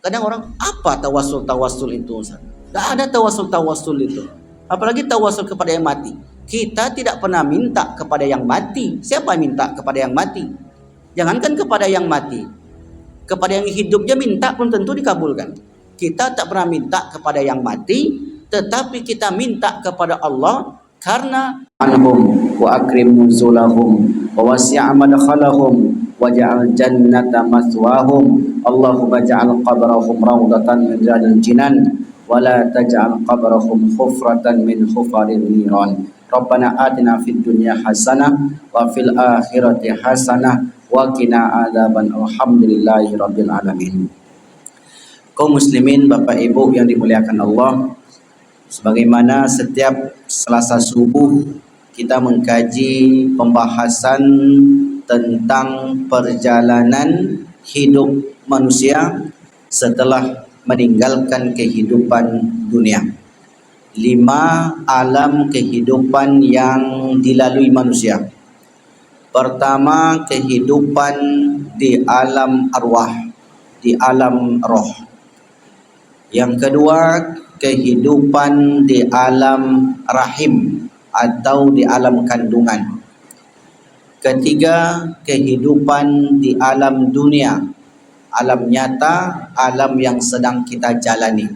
Kadang orang, apa tawasul itu Ustaz? Tidak ada tawasul itu. Apalagi tawasul kepada yang mati. Kita tidak pernah minta kepada yang mati. Siapa yang minta kepada yang mati? Jangankan kepada yang mati, kepada yang hidupnya minta pun tentu dikabulkan. Kita tak pernah minta kepada yang mati, tetapi kita minta kepada Allah karena anhum wa akrim nuzulahum wa wasi'a madkhalahum waj'al jannata maswahum. Allahumma ja'al qabrahum rawdatan min riyadil jinan wa la taj'al qabrahum hufratan min hufarin niran. Rabbana atina fid dunya hasanah wa fil akhirati hasanah wa qina adzaban. Alhamdulillahi rabbil alamin. Kaum muslimin, Bapak Ibu yang dimuliakan Allah, sebagaimana setiap Selasa subuh kita mengkaji pembahasan tentang perjalanan hidup manusia setelah meninggalkan kehidupan dunia. 5 alam kehidupan yang dilalui manusia. Pertama, kehidupan di alam arwah, di alam roh. Yang kedua, kehidupan di alam rahim atau di alam kandungan. Ketiga, kehidupan di alam dunia, alam nyata, alam yang sedang kita jalani.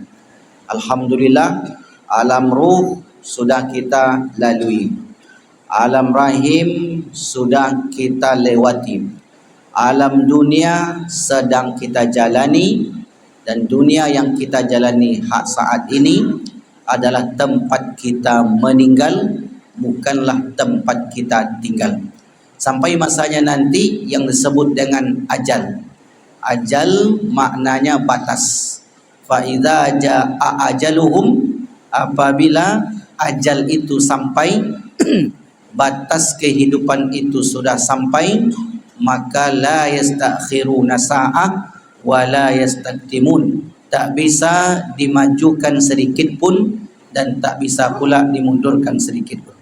Alhamdulillah, alam ruh sudah kita lalui. Alam rahim sudah kita lewati. Alam dunia sedang kita jalani. Dan dunia yang kita jalani saat ini adalah tempat kita meninggal, bukanlah tempat kita tinggal. Sampai masanya nanti yang disebut dengan ajal. Ajal maknanya batas. Fa idza jaa ajaluhum, apabila ajal itu sampai, batas kehidupan itu sudah sampai, maka la yastakhiruna sa'ah wala yastaqdimun, tak bisa dimajukan sedikit pun dan tak bisa pula dimundurkan sedikit pun.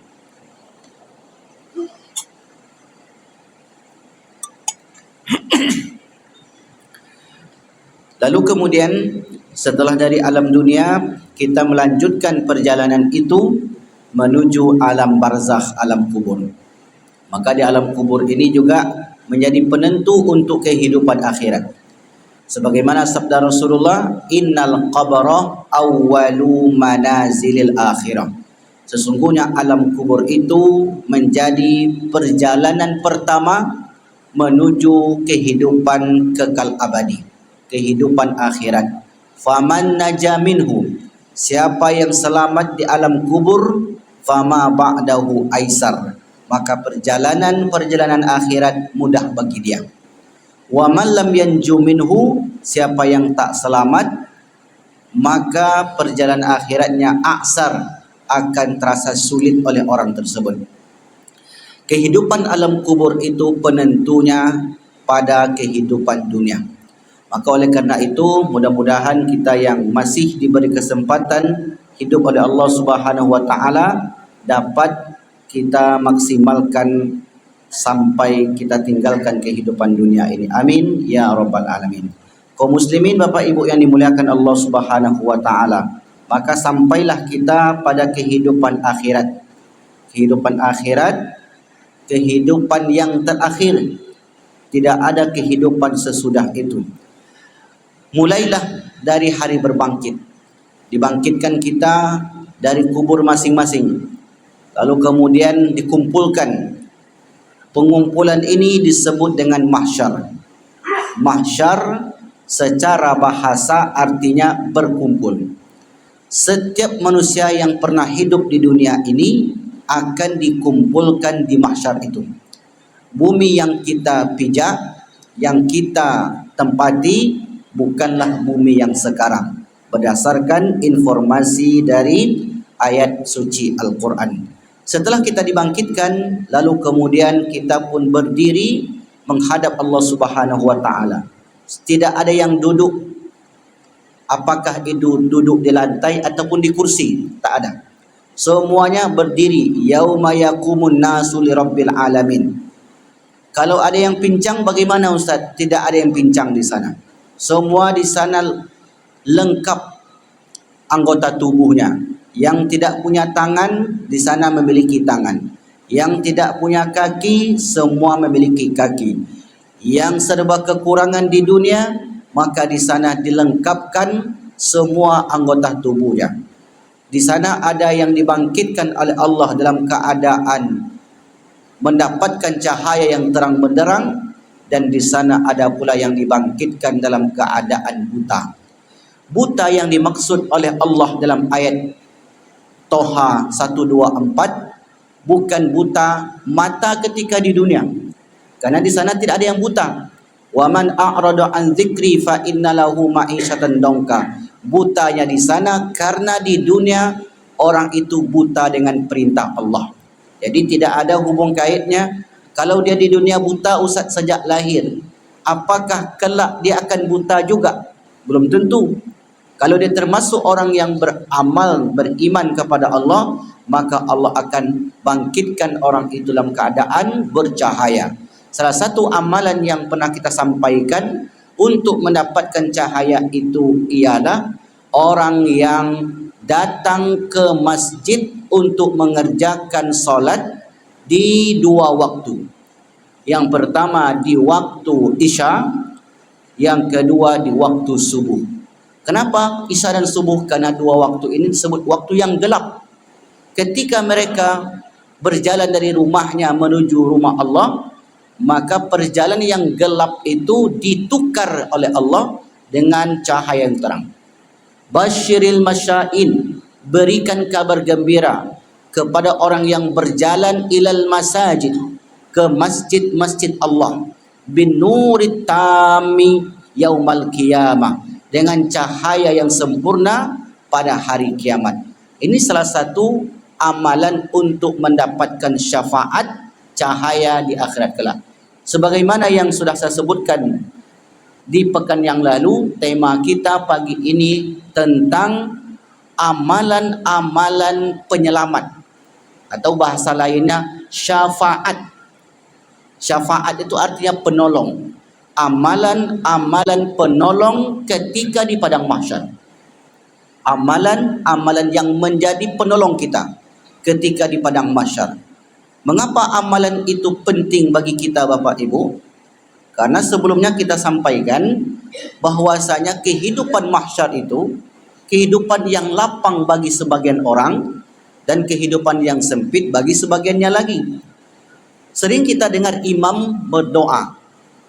Lalu kemudian setelah dari alam dunia, kita melanjutkan perjalanan itu menuju alam barzakh, alam kubur. Maka di alam kubur ini juga menjadi penentu untuk kehidupan akhirat. Sebagaimana sabda Rasulullah, innal qabra awwalu manazilil akhirah. Sesungguhnya alam kubur itu menjadi perjalanan pertama menuju kehidupan kekal abadi, kehidupan akhirat. Faman naja minhu, siapa yang selamat di alam kubur, fama ba'dahu aisar, maka perjalanan akhirat mudah bagi dia. Wa man lam yanju minhu, siapa yang tak selamat, maka perjalanan akhiratnya aksar, akan terasa sulit oleh orang tersebut. Kehidupan alam kubur itu penentunya pada kehidupan dunia. Maka oleh karena itu, mudah-mudahan kita yang masih diberi kesempatan hidup oleh Allah Subhanahu wa taala dapat kita maksimalkan sampai kita tinggalkan kehidupan dunia ini. Amin ya rabbal alamin. Kaum muslimin, Bapak Ibu yang dimuliakan Allah Subhanahu wa taala, maka sampailah kita pada kehidupan akhirat. Kehidupan akhirat, kehidupan yang terakhir. Tidak ada kehidupan sesudah itu. Mulailah dari hari berbangkit. Dibangkitkan kita dari kubur masing-masing. Lalu kemudian dikumpulkan. Pengumpulan ini disebut dengan mahsyar. Mahsyar secara bahasa artinya berkumpul. Setiap manusia yang pernah hidup di dunia ini akan dikumpulkan di mahsyar itu. Bumi yang kita pijak, yang kita tempati, bukanlah bumi yang sekarang. Berdasarkan informasi dari ayat suci Al-Quran. Setelah kita dibangkitkan, lalu kemudian kita pun berdiri menghadap Allah Subhanahu wa taala. Tidak ada yang duduk, apakah itu duduk di lantai ataupun di kursi, tak ada. Semuanya berdiri. Yauma yaqumun nasu lirabbil alamin. Kalau ada yang pincang bagaimana Ustaz? Tidak ada yang pincang di sana. Semua di sana lengkap anggota tubuhnya. Yang tidak punya tangan, di sana memiliki tangan. Yang tidak punya kaki, semua memiliki kaki. Yang serba kekurangan di dunia, maka di sana dilengkapkan semua anggota tubuhnya. Di sana ada yang dibangkitkan oleh Allah dalam keadaan mendapatkan cahaya yang terang benderang, dan di sana ada pula yang dibangkitkan dalam keadaan buta. Buta yang dimaksud oleh Allah dalam ayat Toha 124 bukan buta mata ketika di dunia, karena di sana tidak ada yang buta. Wa man a'rada an dzikri fa innalahu ma'isyatan dongka. Butanya di sana karena di dunia orang itu buta dengan perintah Allah. Jadi tidak ada hubung kaitnya. Kalau dia di dunia buta Ustaz sejak lahir, apakah kelak dia akan buta juga? Belum tentu. Kalau dia termasuk orang yang beramal, beriman kepada Allah, maka Allah akan bangkitkan orang itu dalam keadaan bercahaya. Salah satu amalan yang pernah kita sampaikan untuk mendapatkan cahaya itu ialah orang yang datang ke masjid untuk mengerjakan solat di dua waktu. Yang pertama di waktu Isya, yang kedua di waktu subuh. Kenapa Isya dan subuh? Karena dua waktu ini disebut waktu yang gelap. Ketika mereka berjalan dari rumahnya menuju rumah Allah, maka perjalanan yang gelap itu ditukar oleh Allah dengan cahaya yang terang. Basyiril masya'in, berikan kabar gembira kepada orang yang berjalan ilal masajid, ke masjid-masjid Allah, bin nurit tami yaumal qiyamah, dengan cahaya yang sempurna pada hari kiamat. Ini salah satu amalan untuk mendapatkan syafaat cahaya di akhirat kelak. Sebagaimana yang sudah saya sebutkan di pekan yang lalu, tema kita pagi ini tentang amalan-amalan penyelamat, atau bahasa lainnya syafaat. Syafaat itu artinya penolong. Amalan-amalan penolong ketika di padang mahsyar. Amalan-amalan yang menjadi penolong kita ketika di padang mahsyar. Mengapa amalan itu penting bagi kita Bapak Ibu? Karena sebelumnya kita sampaikan bahwasanya kehidupan mahsyar itu kehidupan yang lapang bagi sebagian orang dan kehidupan yang sempit bagi sebagiannya lagi. Sering kita dengar imam berdoa,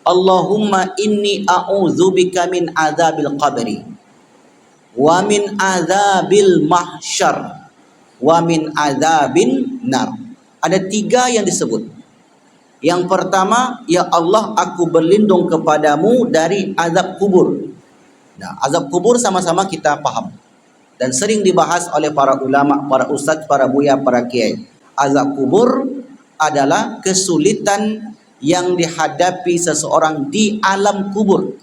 Allahumma inni a'udzubika min azabil qabri wa min azabil mahsyar wa min azabin nar. Ada tiga yang disebut. Yang pertama, ya Allah, aku berlindung kepadamu dari azab kubur. Nah, azab kubur sama-sama kita paham dan sering dibahas oleh para ulama, para ustaz, para buya, para kiai. Azab kubur adalah kesulitan yang dihadapi seseorang di alam kubur.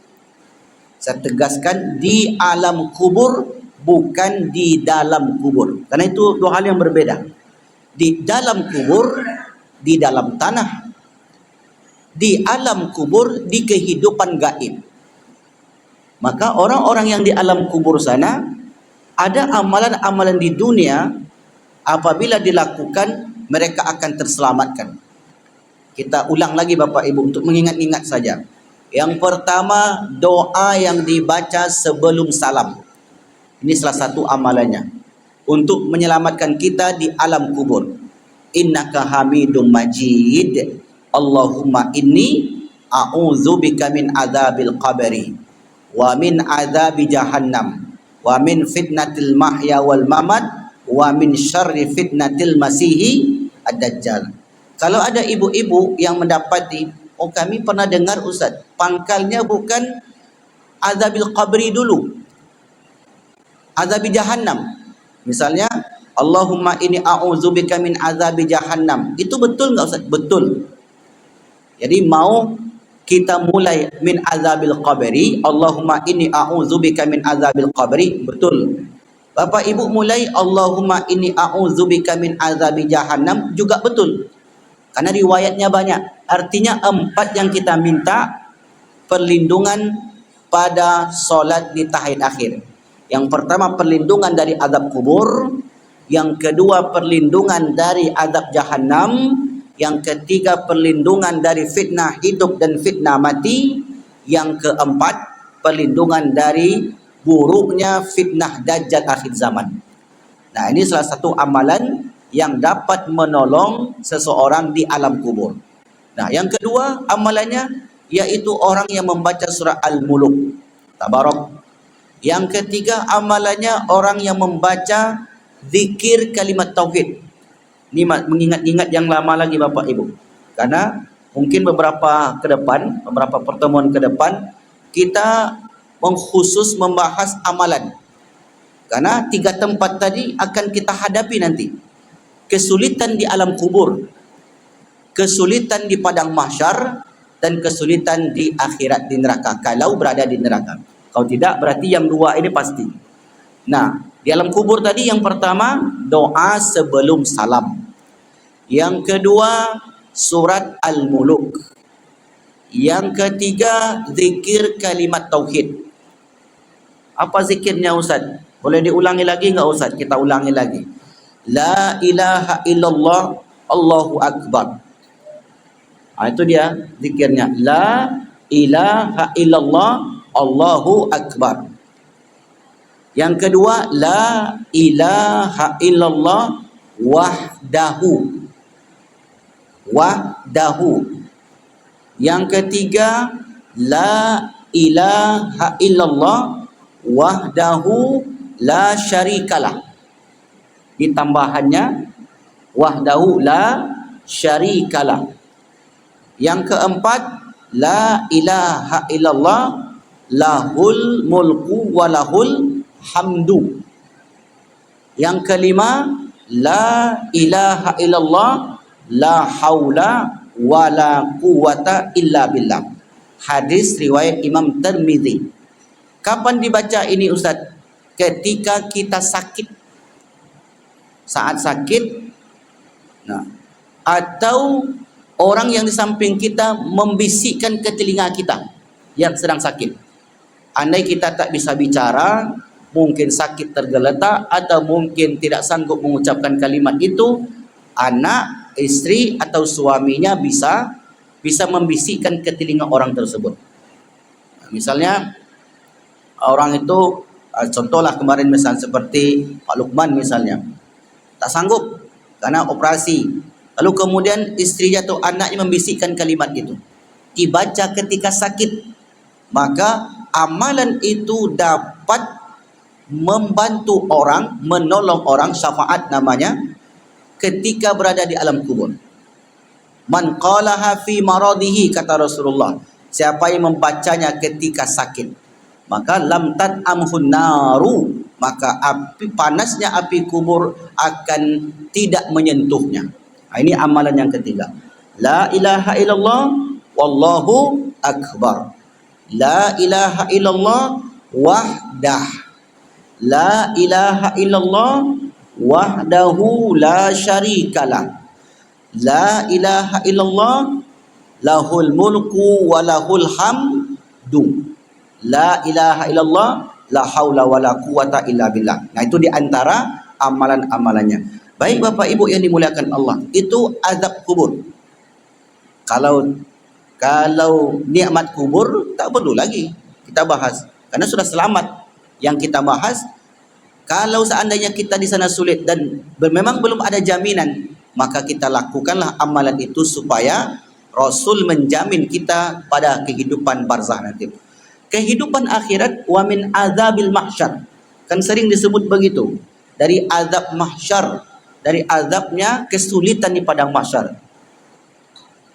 Saya tegaskan, di alam kubur, bukan di dalam kubur. Karena itu dua hal yang berbeda. Di dalam kubur, di dalam tanah. Di alam kubur, di kehidupan gaib. Maka orang-orang yang di alam kubur sana, ada amalan-amalan di dunia, apabila dilakukan, mereka akan terselamatkan. Kita ulang lagi Bapak Ibu untuk mengingat-ingat saja. Yang pertama, doa yang dibaca sebelum salam. Ini salah satu amalannya untuk menyelamatkan kita di alam kubur. Innaka hamidum majid. Allahumma inni a'udzubika min adzabil qabri wa min adzabi jahannam wa min fitnatil mahya wal mamat wa min syarri fitnatil masihi ad-dajjal. Kalau ada ibu-ibu yang mendapati, oh kami pernah dengar Ustaz, pangkalnya bukan azabil qabri dulu, azabi jahannam. Misalnya, Allahumma inni a'udzubika min azabi jahannam. Itu betul enggak Ustaz? Betul. Jadi mau kita mulai min azabil qabri, Allahumma inni a'udzubika min azabil qabri, betul. Bapak Ibu mulai Allahumma inni a'udzubika min azabi jahannam juga betul. Karena riwayatnya banyak. Artinya 4 yang kita minta perlindungan pada solat di tahiyat akhir. Yang pertama perlindungan dari azab kubur, yang kedua perlindungan dari azab jahannam, yang ketiga perlindungan dari fitnah hidup dan fitnah mati, yang keempat perlindungan dari buruknya fitnah dajjal akhir zaman. Nah, ini salah satu amalan yang dapat menolong seseorang di alam kubur. Nah, yang kedua amalannya yaitu orang yang membaca surah Al-Muluk. Tabarok. Yang ketiga amalannya orang yang membaca zikir kalimat tauhid. Ini mengingat-ingat yang lama lagi Bapak Ibu. Karena mungkin beberapa pertemuan ke depan kita khusus membahas amalan. Karena 3 tempat tadi akan kita hadapi nanti. Kesulitan di alam kubur, kesulitan di padang mahsyar, dan kesulitan di akhirat, di neraka, kalau berada di neraka. Kalau tidak berarti yang 2 ini pasti. Nah, di alam kubur tadi yang pertama doa sebelum salam. Yang kedua surat Al-Muluk. Yang ketiga zikir kalimat tauhid. Apa zikirnya Ustaz? Boleh diulangi lagi enggak Ustaz? Kita ulangi lagi. La ilaha illallah Allahu akbar. Itu dia zikirnya. La ilaha illallah Allahu akbar. Yang kedua la ilaha illallah wahdahu. Yang ketiga la ilaha illallah wahdahu la syarikalah. Ditambahannya wahdahu la syarikalah. Yang keempat la ilaha illallah lahul mulku wa lahul hamdu. Yang kelima la ilaha illallah la haula wa la quwata illa billah. Hadis riwayat Imam Tirmizi. Kapan dibaca ini Ustaz? Ketika kita sakit. Saat sakit. Nah, atau orang yang di samping kita membisikkan ke telinga kita yang sedang sakit. Andai kita tak bisa bicara, mungkin sakit tergeletak atau mungkin tidak sanggup mengucapkan kalimat itu, anak, istri atau suaminya bisa membisikkan ke telinga orang tersebut. Misalnya orang itu, contohlah kemarin misalnya seperti Pak Lukman misalnya, tak sanggup karena operasi. Lalu kemudian istrinya atau anaknya membisikkan kalimat itu, dibaca ketika sakit, maka amalan itu dapat membantu orang, menolong orang, syafaat namanya, ketika berada di alam kubur. Man qalaha fi maradihi, kata Rasulullah, siapa yang membacanya ketika sakit, maka lam tat'amhun naru, maka panasnya api kubur akan tidak menyentuhnya. Ini amalan yang ketiga. La ilaha illallah wallahu akbar. La ilaha illallah wahdah. La ilaha illallah wahdahu la syarikalah. La ilaha illallah lahul mulku wa lahul hamdu. La ilaha illallah la haula wa la quwata illa billah. Nah, itu di antara amalan-amalannya. Baik Bapak Ibu yang dimuliakan Allah, itu azab kubur. Kalau nikmat kubur tak perlu lagi kita bahas, karena sudah selamat. Yang kita bahas, kalau seandainya kita di sana sulit dan memang belum ada jaminan, maka kita lakukanlah amalan itu supaya Rasul menjamin kita pada kehidupan barzah nanti. Kehidupan akhirat, wa min azabil mahsyar. Kan sering disebut begitu. Dari azab mahsyar, dari azabnya kesulitan di padang mahsyar.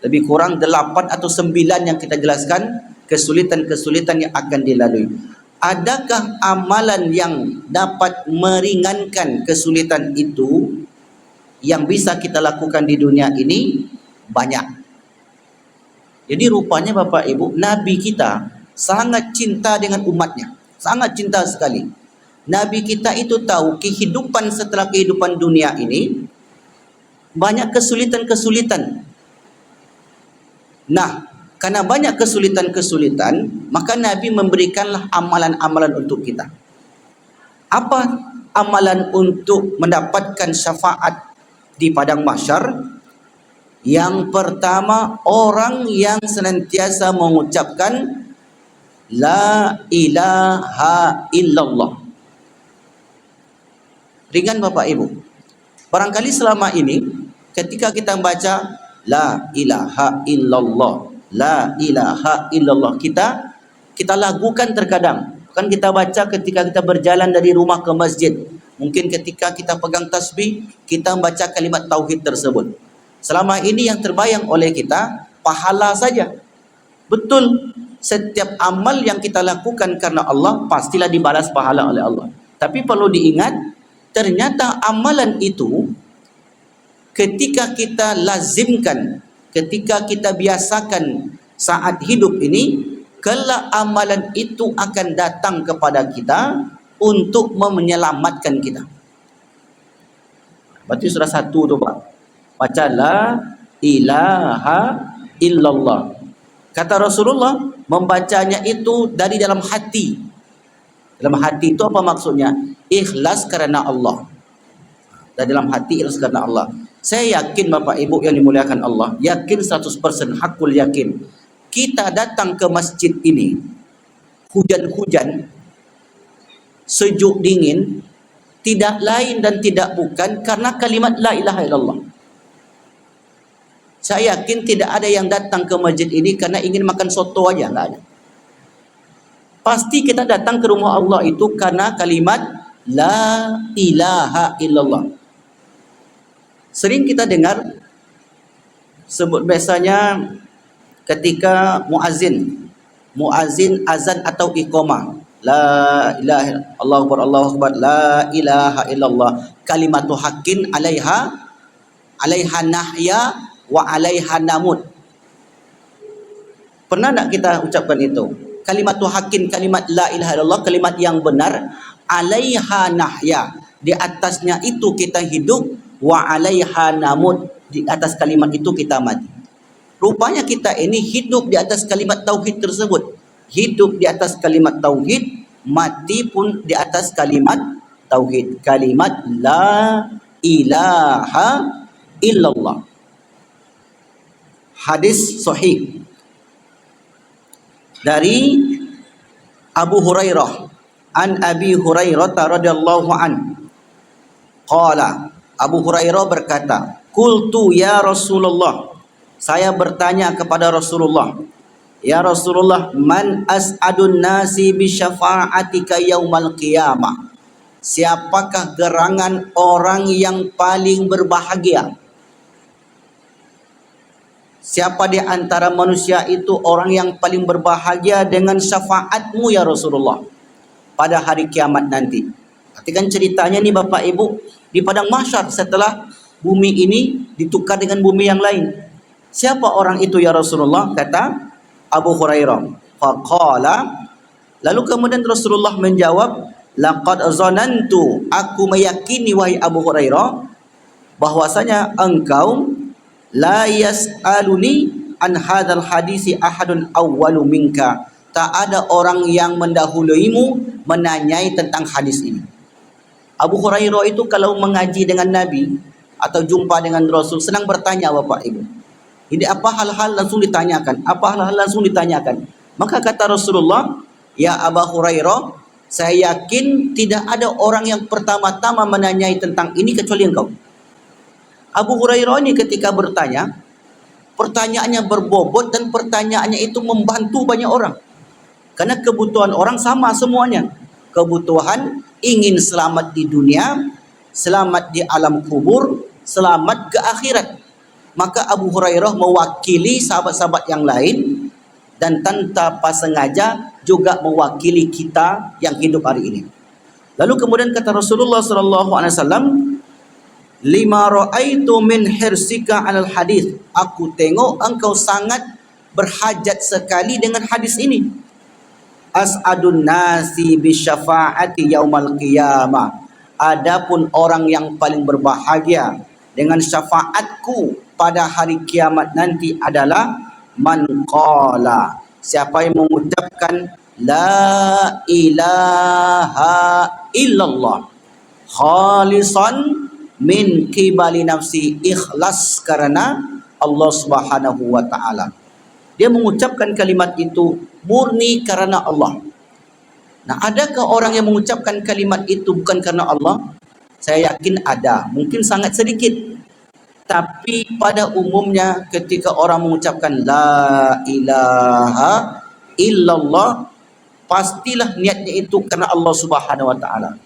Lebih kurang 8 atau 9 yang kita jelaskan kesulitan-kesulitan yang akan dilalui. Adakah amalan yang dapat meringankan kesulitan itu yang bisa kita lakukan di dunia ini? Banyak. Jadi rupanya Bapak Ibu, Nabi kita sangat cinta dengan umatnya. Sangat cinta sekali. Nabi kita itu tahu kehidupan setelah kehidupan dunia ini banyak kesulitan-kesulitan. Nah, karena banyak kesulitan-kesulitan, maka Nabi memberikanlah amalan-amalan untuk kita. Apa amalan untuk mendapatkan syafaat di padang mahsyar? Yang pertama, orang yang senantiasa mengucapkan la ilaha illallah. Ringan Bapak Ibu. Barangkali selama ini ketika kita membaca la ilaha illallah, la ilaha illallah, kita lagukan terkadang. Kan kita baca ketika kita berjalan dari rumah ke masjid. Mungkin ketika kita pegang tasbih, kita membaca kalimat tauhid tersebut. Selama ini yang terbayang oleh kita pahala saja. Betul, setiap amal yang kita lakukan karena Allah pastilah dibalas pahala oleh Allah. Tapi perlu diingat, ternyata amalan itu ketika kita lazimkan, ketika kita biasakan saat hidup ini, kelak amalan itu akan datang kepada kita untuk menyelamatkan kita. Berarti surah 1 tu Pak. Baca la ilaha illallah. Kata Rasulullah, membacanya itu dari dalam hati. Dalam hati itu apa maksudnya? Ikhlas karena Allah. Dari dalam hati ikhlas karena Allah. Saya yakin Bapak Ibu yang dimuliakan Allah, yakin 100%, hakul yakin. Kita datang ke masjid ini, hujan-hujan, sejuk dingin, tidak lain dan tidak bukan karena kalimat la ilaha illallah. Saya yakin tidak ada yang datang ke masjid ini karena ingin makan soto aja, enggak ada. Pasti kita datang ke rumah Allah itu karena kalimat la ilaha illallah. Sering kita dengar sebut biasanya ketika muazin azan atau iqamah, la ilaha Allahu akbar Allahu akbar, la ilaha illallah, kalimatu haqqin alaiha nahya wa alaiha namut. Pernah tak kita ucapkan itu? Kalimatu haqqin, kalimat la ilaha illallah, kalimat yang benar, alaiha nahya, di atasnya itu kita hidup, wa alaiha namut, di atas kalimat itu kita mati. Rupanya kita ini hidup di atas kalimat tauhid tersebut. Hidup di atas kalimat tauhid, mati pun di atas kalimat tauhid. Kalimat la ilaha illallah. Hadis sahih dari Abu Hurairah, an Abi Hurairah radhiyallahu an. Qala, Abu Hurairah berkata, qultu ya Rasulullah, saya bertanya kepada Rasulullah, ya Rasulullah, man as'adun nasi bi syafa'atika yaumal qiyamah? Siapakah gerangan orang yang paling berbahagia? Siapa di antara manusia itu orang yang paling berbahagia dengan syafaatmu ya Rasulullah pada hari kiamat nanti? Perhatikan ceritanya nih Bapak Ibu, di padang mahsyar setelah bumi ini ditukar dengan bumi yang lain. Siapa orang itu ya Rasulullah? Kata Abu Hurairah. Faqala, lalu kemudian Rasulullah menjawab, laqad zanantu, aku meyakini wahai Abu Hurairah bahwasanya engkau la yas'aluni an hadzal hadisi ahadun awwalu minka, tak ada orang yang mendahuluimu menanyai tentang hadis ini. Abu Hurairah itu kalau mengaji dengan Nabi atau jumpa dengan Rasul senang bertanya Bapak Ibu. Ini apa hal-hal langsung ditanyakan, apa hal-hal langsung ditanyakan. Maka kata Rasulullah, ya Abu Hurairah, saya yakin tidak ada orang yang pertama-tama menanyai tentang ini kecuali engkau. Abu Hurairah ini ketika bertanya, pertanyaannya berbobot dan pertanyaannya itu membantu banyak orang. Karena kebutuhan orang sama semuanya. Kebutuhan ingin selamat di dunia, selamat di alam kubur, selamat ke akhirat. Maka Abu Hurairah mewakili sahabat-sahabat yang lain dan tanpa sengaja juga mewakili kita yang hidup hari ini. Lalu kemudian kata Rasulullah SAW, lima ra'aitu min hirsika 'alal hadis. Aku tengok engkau sangat berhajat sekali dengan hadis ini. As'adun nasi bisyafa'ati yaumal qiyamah. Adapun orang yang paling berbahagia dengan syafaatku pada hari kiamat nanti adalah man qala, siapa yang mengucapkan la ilaha illallah khalisan min qibali nafsi, ikhlas karena Allah Subhanahu wa taala. Dia mengucapkan kalimat itu murni karena Allah. Nah, adakah orang yang mengucapkan kalimat itu bukan karena Allah? Saya yakin ada, mungkin sangat sedikit. Tapi pada umumnya ketika orang mengucapkan la ilaha illallah, pastilah niatnya itu karena Allah Subhanahu wa taala.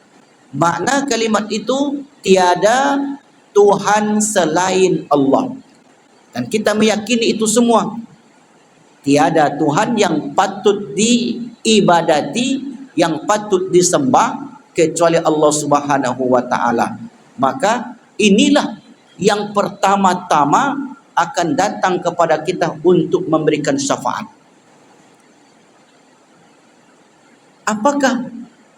Makna kalimat itu tiada Tuhan selain Allah. Dan kita meyakini itu semua. Tiada Tuhan yang patut diibadati, yang patut disembah kecuali Allah Subhanahu wa taala. Maka inilah yang pertama-tama akan datang kepada kita untuk memberikan syafaat. Apakah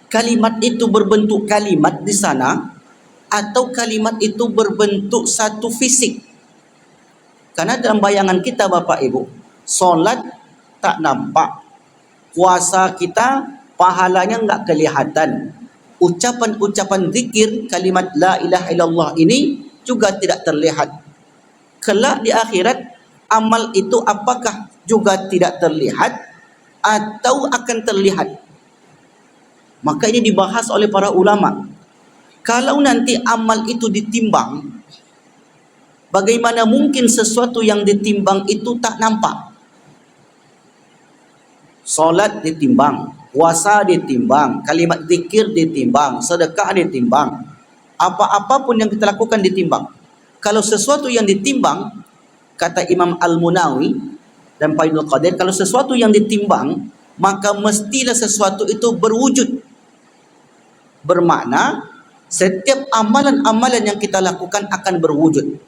kalimat itu berbentuk kalimat di sana atau kalimat itu berbentuk satu fisik? Karena dalam bayangan kita Bapak Ibu, solat tak nampak, puasa kita pahalanya enggak kelihatan, ucapan-ucapan zikir kalimat la ilaha illallah ini juga tidak terlihat. Kelak di akhirat amal itu apakah juga tidak terlihat atau akan terlihat? Maka ini dibahas oleh para ulama. Kalau nanti amal itu ditimbang, bagaimana mungkin sesuatu yang ditimbang itu tak nampak? Solat ditimbang, puasa ditimbang, kalimat zikir ditimbang, sedekah ditimbang, apa-apapun yang kita lakukan ditimbang. Kalau sesuatu yang ditimbang, kata Imam Al-Munawi dan Faidul Qadir, kalau sesuatu yang ditimbang, maka mestilah sesuatu itu berwujud. Bermakna setiap amalan-amalan yang kita lakukan akan berwujud.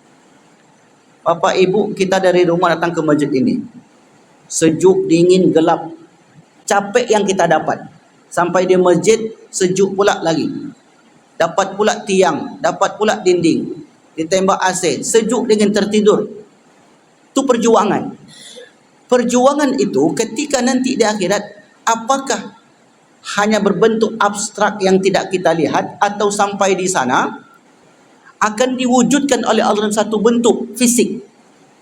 Bapak Ibu, kita dari rumah datang ke masjid ini, sejuk, dingin, gelap, capek yang kita dapat. Sampai di masjid sejuk pula lagi, dapat pula tiang, dapat pula dinding, ditembak AC, sejuk dengan tertidur. Itu perjuangan. Perjuangan itu ketika nanti di akhirat, apakah hanya berbentuk abstrak yang tidak kita lihat, atau sampai di sana akan diwujudkan oleh Allah dalam satu bentuk fisik?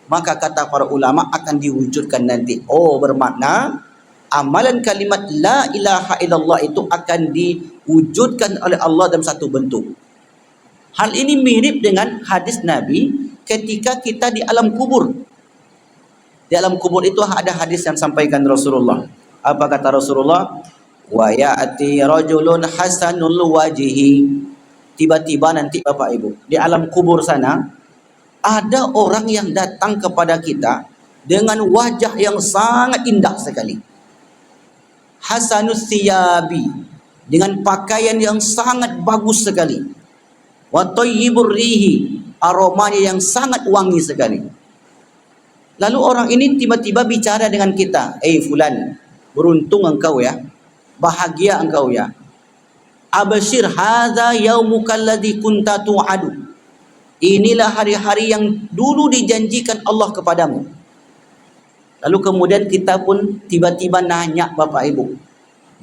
Maka kata para ulama akan diwujudkan nanti. Oh, bermakna amalan kalimat la ilaha illallah itu akan diwujudkan oleh Allah dalam satu bentuk. Hal ini mirip dengan hadis Nabi ketika kita di alam kubur. Di alam kubur itu ada hadis yang sampaikan Rasulullah. Apa kata Rasulullah? Wa ya'ti rajulun hasanul wajhi. Tiba-tiba nanti Bapak Ibu, di alam kubur sana ada orang yang datang kepada kita dengan wajah yang sangat indah sekali. Hasanus siyabi, dengan pakaian yang sangat bagus sekali. Wa thayyibur rihi, aromanya yang sangat wangi sekali. Lalu orang ini tiba-tiba bicara dengan kita, fulan, beruntung engkau ya, bahagia engkau ya. Abashir hadza yaumukal ladzi kunta tu'adu. Inilah hari-hari yang dulu dijanjikan Allah kepadamu. Lalu kemudian kita pun tiba-tiba nanya Bapak Ibu,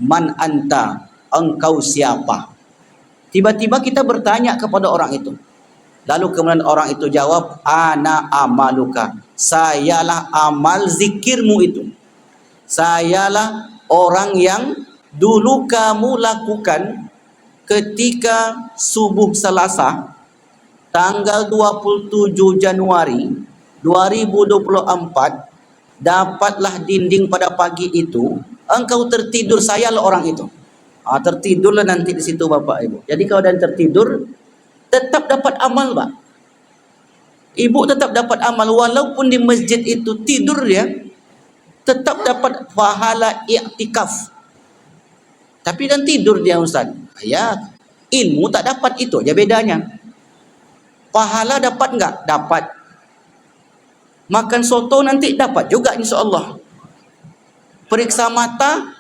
man anta, engkau siapa? Tiba-tiba kita bertanya kepada orang itu. Lalu kemudian orang itu jawab, ana amaluka, sayalah amal zikirmu itu. Sayalah orang yang dulu kamu lakukan ketika subuh Selasa tanggal 27 Januari 2024, dapatlah dinding pada pagi itu, engkau tertidur, sayalah orang itu. Tertidurlah nanti di situ Bapak Ibu. Jadi kalau dan tertidur tetap dapat amal, Pak. Ibu tetap dapat amal walaupun di masjid itu tidur dia, tetap dapat pahala i'tikaf. Tapi dan tidur dia Ustaz. Ya, ilmu tak dapat, itu aja bedanya. Pahala dapat enggak? Dapat. Makan soto nanti dapat juga insya-Allah. Periksa mata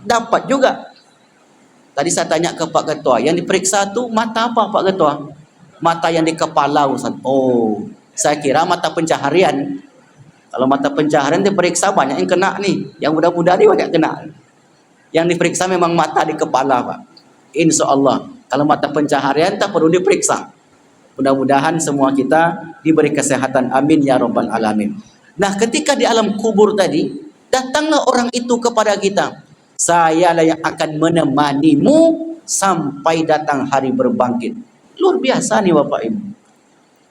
dapat juga. Tadi saya tanya ke Pak Ketua, yang diperiksa tu mata apa Pak Ketua? Mata yang di kepala Ustaz. Oh, saya kira mata pencaharian. Kalau mata pencaharian diperiksa banyak yang kena nih. Yang muda-muda ni banyak kena. Yang diperiksa memang mata di kepala, Pak. InsyaAllah. Kalau mata pencaharian tak perlu diperiksa. Mudah-mudahan semua kita diberi kesehatan. Amin ya rabbal alamin. Nah, ketika di alam kubur tadi, datanglah orang itu kepada kita. Sayalah yang akan menemanimu sampai datang hari berbangkit. Luar biasa nih Bapak Ibu.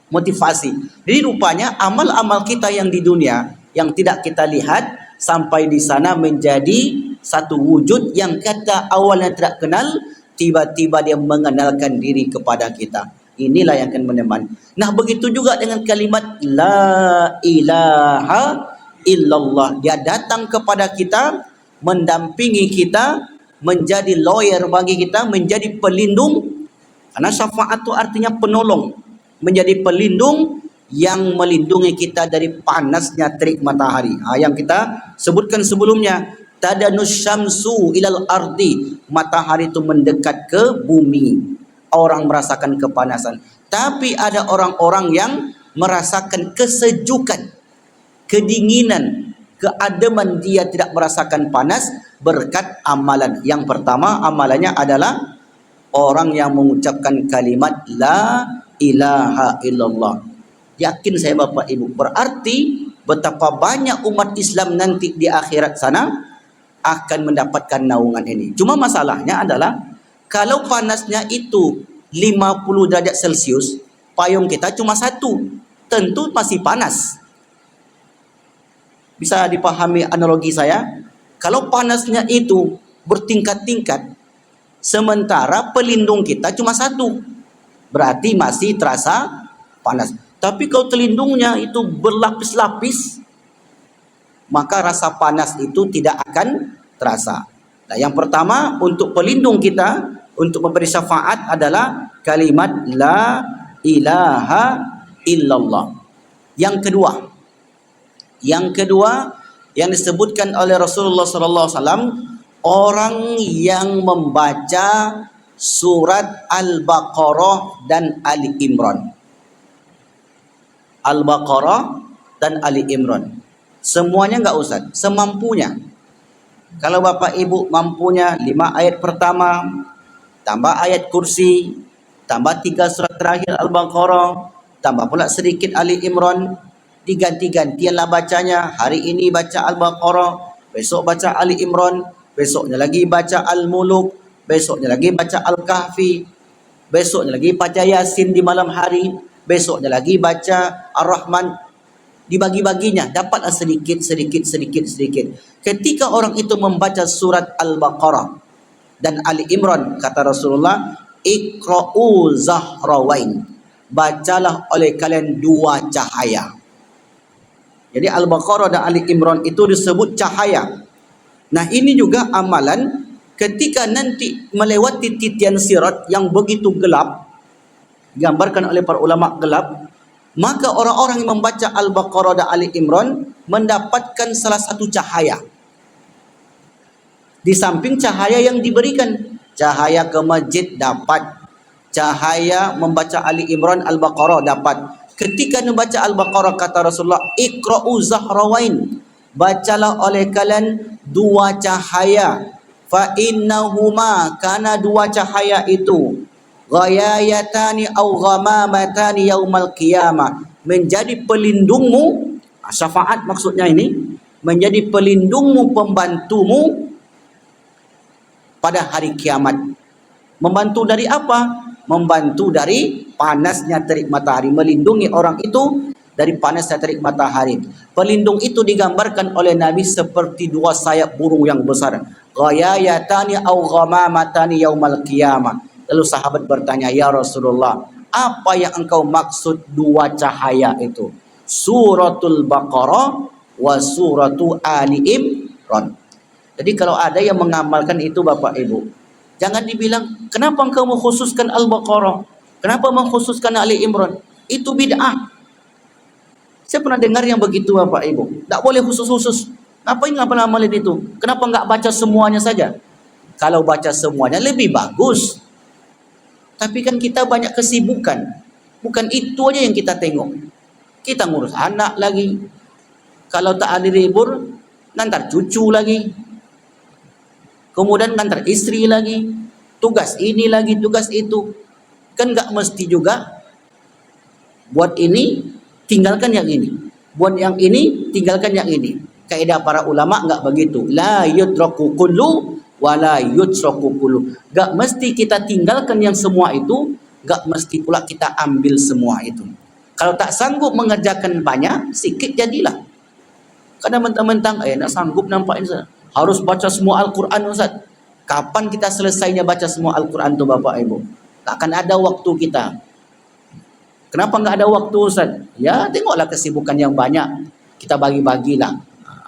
Motivasi. Jadi rupanya amal-amal kita yang di dunia yang tidak kita lihat sampai di sana menjadi satu wujud yang kata awalnya tidak kenal, tiba-tiba dia mengenalkan diri kepada kita. Inilah yang akan menemani. Nah, begitu juga dengan kalimat la ilaha illallah. Dia datang kepada kita, mendampingi kita, menjadi lawyer bagi kita, menjadi pelindung. Karena syafaat itu artinya penolong, menjadi pelindung yang melindungi kita dari panasnya terik matahari. Yang kita sebutkan sebelumnya, tadanus syamsu ilal ardi, matahari itu mendekat ke bumi. Orang merasakan kepanasan, tapi ada orang-orang yang merasakan kesejukan, kedinginan, keademan. Dia tidak merasakan panas berkat amalan. Yang pertama amalannya adalah orang yang mengucapkan kalimat la ilaha illallah. Yakin saya Bapak Ibu, berarti betapa banyak umat Islam nanti di akhirat sana akan mendapatkan naungan ini. Cuma masalahnya adalah kalau panasnya itu 50 derajat Celcius, payung kita cuma satu, tentu masih panas. Bisa dipahami analogi saya? Kalau panasnya itu bertingkat-tingkat, sementara pelindung kita cuma satu, berarti masih terasa panas. Tapi kalau pelindungnya itu berlapis-lapis, maka rasa panas itu tidak akan terasa. Nah, yang pertama untuk pelindung kita, untuk memberi syafaat adalah kalimat la ilaha illallah. Yang kedua yang disebutkan oleh Rasulullah SAW, orang yang membaca surat Al-Baqarah dan Ali Imran. Al-Baqarah dan Ali Imran. Semuanya enggak usah, semampunya. Kalau Bapak Ibu mampunya 5 ayat pertama, tambah ayat kursi, tambah 3 surat terakhir Al-Baqarah, tambah pula sedikit Ali Imran, diganti-gantianlah bacanya. Hari ini baca Al-Baqarah, besok baca Ali Imran, besoknya lagi baca Al-Muluk, besoknya lagi baca Al-Kahfi, besoknya lagi baca Yasin di malam hari, besoknya lagi baca Ar-Rahman. Dibagi-baginya, dapatlah sedikit. Ketika orang itu membaca surat Al-Baqarah dan Ali Imran, kata Rasulullah, iqra'u zahrawain, bacalah oleh kalian 2 cahaya. Jadi Al-Baqarah dan Ali Imran itu disebut cahaya. Nah, ini juga amalan ketika nanti melewati titian sirat yang begitu gelap, digambarkan oleh para ulama gelap, maka orang-orang yang membaca Al-Baqarah dan Ali Imran mendapatkan salah satu cahaya. Di samping cahaya yang diberikan, cahaya ke masjid dapat, cahaya membaca Ali Imran Al-Baqarah dapat. Ketika membaca Al-Baqarah, kata Rasulullah, iqra'u zahrawain, bacalah oleh kalian 2 cahaya. Fa innahuma, karena 2 cahaya itu ghayayatani au ghamamatani yaumal qiyamah, menjadi pelindungmu. Syafaat maksudnya ini, menjadi pelindungmu, pembantumu pada hari kiamat. Membantu dari apa? Membantu dari panasnya terik matahari, melindungi orang itu dari panasnya terik matahari. Pelindung itu digambarkan oleh Nabi seperti 2 sayap burung yang besar. Ghayayatani au ghamamatani yaumal qiyamah. Lalu sahabat bertanya, ya Rasulullah, apa yang engkau maksud 2 cahaya itu? Suratul Baqarah wa suratu Ali Imran. Jadi kalau ada yang mengamalkan itu Bapak Ibu, jangan dibilang, kenapa engkau mengkhususkan Al-Baqarah? Kenapa mengkhususkan Ali Imran? Itu bid'ah. Saya pernah dengar yang begitu Bapak Ibu. Tak boleh khusus-khusus. Ngapain ngamalin itu? Kenapa enggak baca semuanya saja? Kalau baca semuanya lebih bagus. Tapi kan kita banyak kesibukan. Bukan itu aja yang kita tengok. Kita ngurus anak lagi. Kalau tak ada libur, nanti cucu lagi. Kemudian ngantar istri lagi. tugas ini lagi, tugas itu. Kan nggak mesti juga buat ini tinggalkan yang ini, buat yang ini tinggalkan yang ini. Kaidah para ulama nggak begitu. La yudraku kullu wa la yutraku kullu. Nggak mesti kita tinggalkan yang semua itu, nggak mesti pula kita ambil semua itu. Kalau tak sanggup mengerjakan banyak, sikit jadilah. Kadang mentang-mentang nak sanggup nampaknya harus baca semua Al-Quran, Ustaz. Kapan kita selesainya baca semua Al-Quran tu Bapak Ibu? Takkan ada waktu kita. Kenapa enggak ada waktu, Ustaz? Ya, tengoklah kesibukan yang banyak. Kita bagi-bagilah.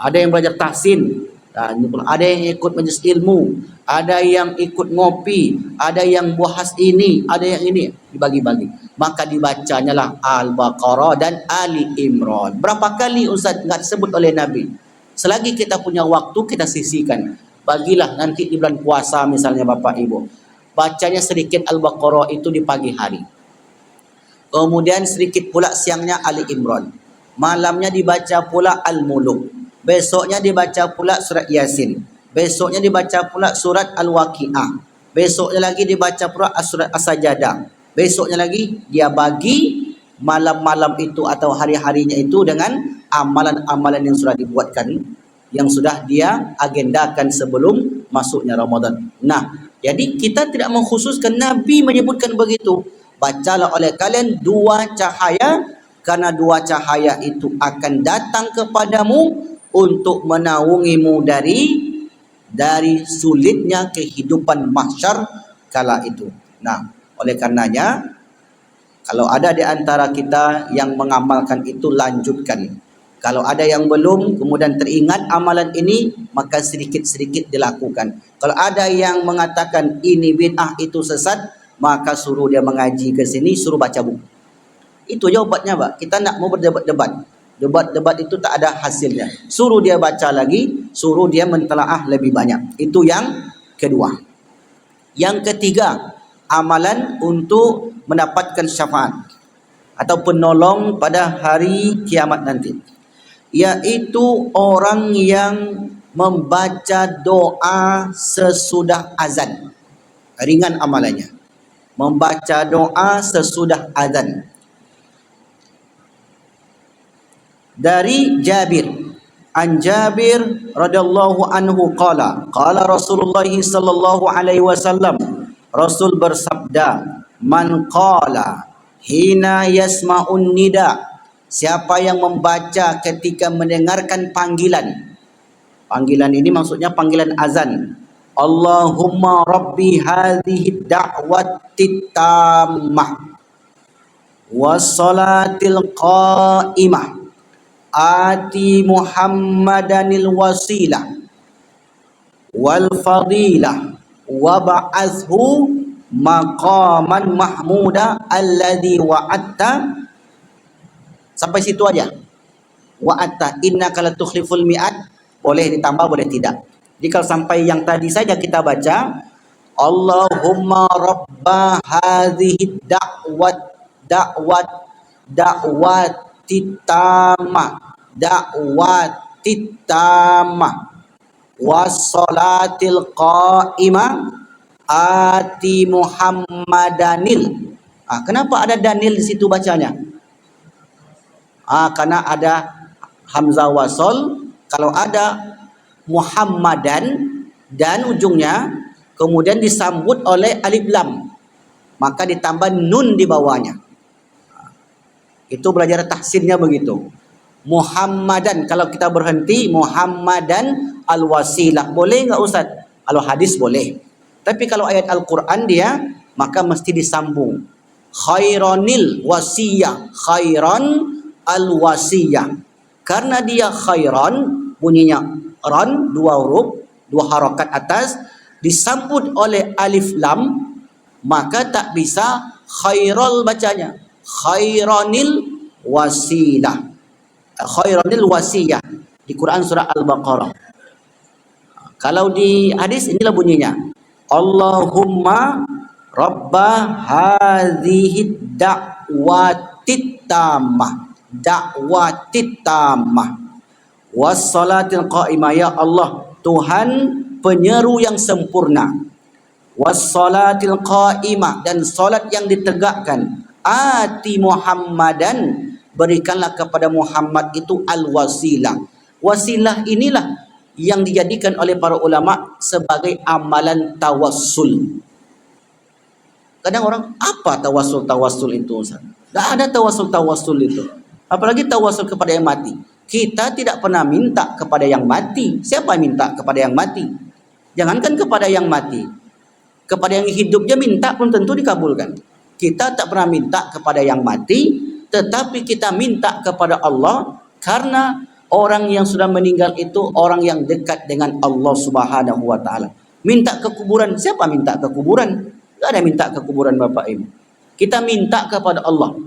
Ada yang belajar tahsin, ada yang ikut majlis ilmu, ada yang ikut ngopi, ada yang bahas ini, ada yang ini, dibagi-bagi. Maka dibacanya lah Al-Baqarah dan Ali Imran. Berapa kali Ustaz enggak disebut oleh Nabi? Selagi kita punya waktu, kita sisihkan. Bagilah nanti di bulan puasa misalnya Bapak Ibu. Bacanya sedikit Al-Baqarah itu di pagi hari. Kemudian sedikit pula siangnya Ali Imran. Malamnya dibaca pula Al-Muluk. Besoknya dibaca pula surat Yasin. Besoknya dibaca pula surat Al-Waqi'ah. Besoknya lagi dibaca pula surat As-Sajadah. Besoknya lagi dia bagi malam-malam itu atau hari-harinya itu dengan amalan-amalan yang sudah dibuatkan, yang sudah dia agendakan sebelum masuknya Ramadan. Nah, jadi kita tidak mengkhususkan, Nabi menyebutkan begitu. Bacalah oleh kalian dua cahaya, karena dua cahaya itu akan datang kepadamu untuk menaungimu dari sulitnya kehidupan mahsyar kala itu. Nah, oleh karenanya kalau ada di antara kita yang mengamalkan itu, lanjutkan. Kalau ada yang belum, kemudian teringat amalan ini, maka sedikit-sedikit dilakukan. Kalau ada yang mengatakan ini bid'ah, itu sesat, maka suruh dia mengaji ke sini, suruh baca buku. Itu jawabannya, Pak. Kita nak mau berdebat-debat. Debat-debat itu tak ada hasilnya. Suruh dia baca lagi, suruh dia mentelaah lebih banyak. Itu yang kedua. Yang ketiga, amalan untuk mendapatkan syafaat atau penolong pada hari kiamat nanti, yaitu orang yang membaca doa sesudah azan. Ringan amalannya. Membaca doa sesudah azan. Dari Jabir, an Jabir radhiyallahu anhu qala Rasulullah sallallahu alaihi wasallam, Rasul bersabda, man qala hina yasma'un nida, siapa yang membaca ketika mendengarkan panggilan. Panggilan ini maksudnya panggilan azan. Allahumma rabbi hadhihi da'wati tammah wassalatil qa'imah ati Muhammadanil wasilah wal fadilah wa ba'athu maqaman mahmuda alladhi wa'atta. Sampai situ aja. Wa'atta innaka latukhliful mi'ad. Boleh ditambah, boleh tidak. Jadi kalau sampai yang tadi saja kita baca, Allahumma rabba hadhihi da'wati tamah wassalatil qa'imah ati Muhammadanil. Kenapa ada Danil di situ bacanya? Karena ada hamzah wasol. Kalau ada Muhammadan dan ujungnya kemudian disambut oleh alif lam, maka ditambah nun di bawahnya. Itu belajar tahsinnya begitu. Muhammadan, kalau kita berhenti Muhammadan al-wasilah, boleh enggak Ustaz? Kalau hadis boleh. Tapi kalau ayat Al-Quran dia, maka mesti disambung. Khairanil wasiyah, khairan al-wasiyah. Karena dia khairan, bunyinya ran, dua huruf, dua harakat atas, disambut oleh alif lam, maka tak bisa khairal bacanya. Khairanil wasilah. Khairanil wasiyah di Quran surah Al-Baqarah. Kalau di hadis inilah bunyinya. Allahumma rabba hadhihi da'watit tamah. Da'watit tamah. Wassalatil qa'imah. Ya Allah, Tuhan penyeru yang sempurna. wassalatil qa'imah, dan solat yang ditegakkan. Ati Muhammadan, berikanlah kepada Muhammad itu al-wasilah. Wasilah inilah yang dijadikan oleh para ulama sebagai amalan tawassul. Kadang orang, apa tawassul itu Ustaz? Tak ada tawassul itu. Apalagi tawassul kepada yang mati. Kita tidak pernah minta kepada yang mati. Siapa minta kepada yang mati? Jangankan kepada yang mati, kepada yang hidupnya minta pun tentu dikabulkan. Kita tak pernah minta kepada yang mati, tetapi kita minta kepada Allah, karena orang yang sudah meninggal itu orang yang dekat dengan Allah Subhanahu wa taala. Minta ke kuburan, siapa minta ke kuburan? Tak ada minta ke kuburan Bapak Ibu. Kita minta kepada Allah.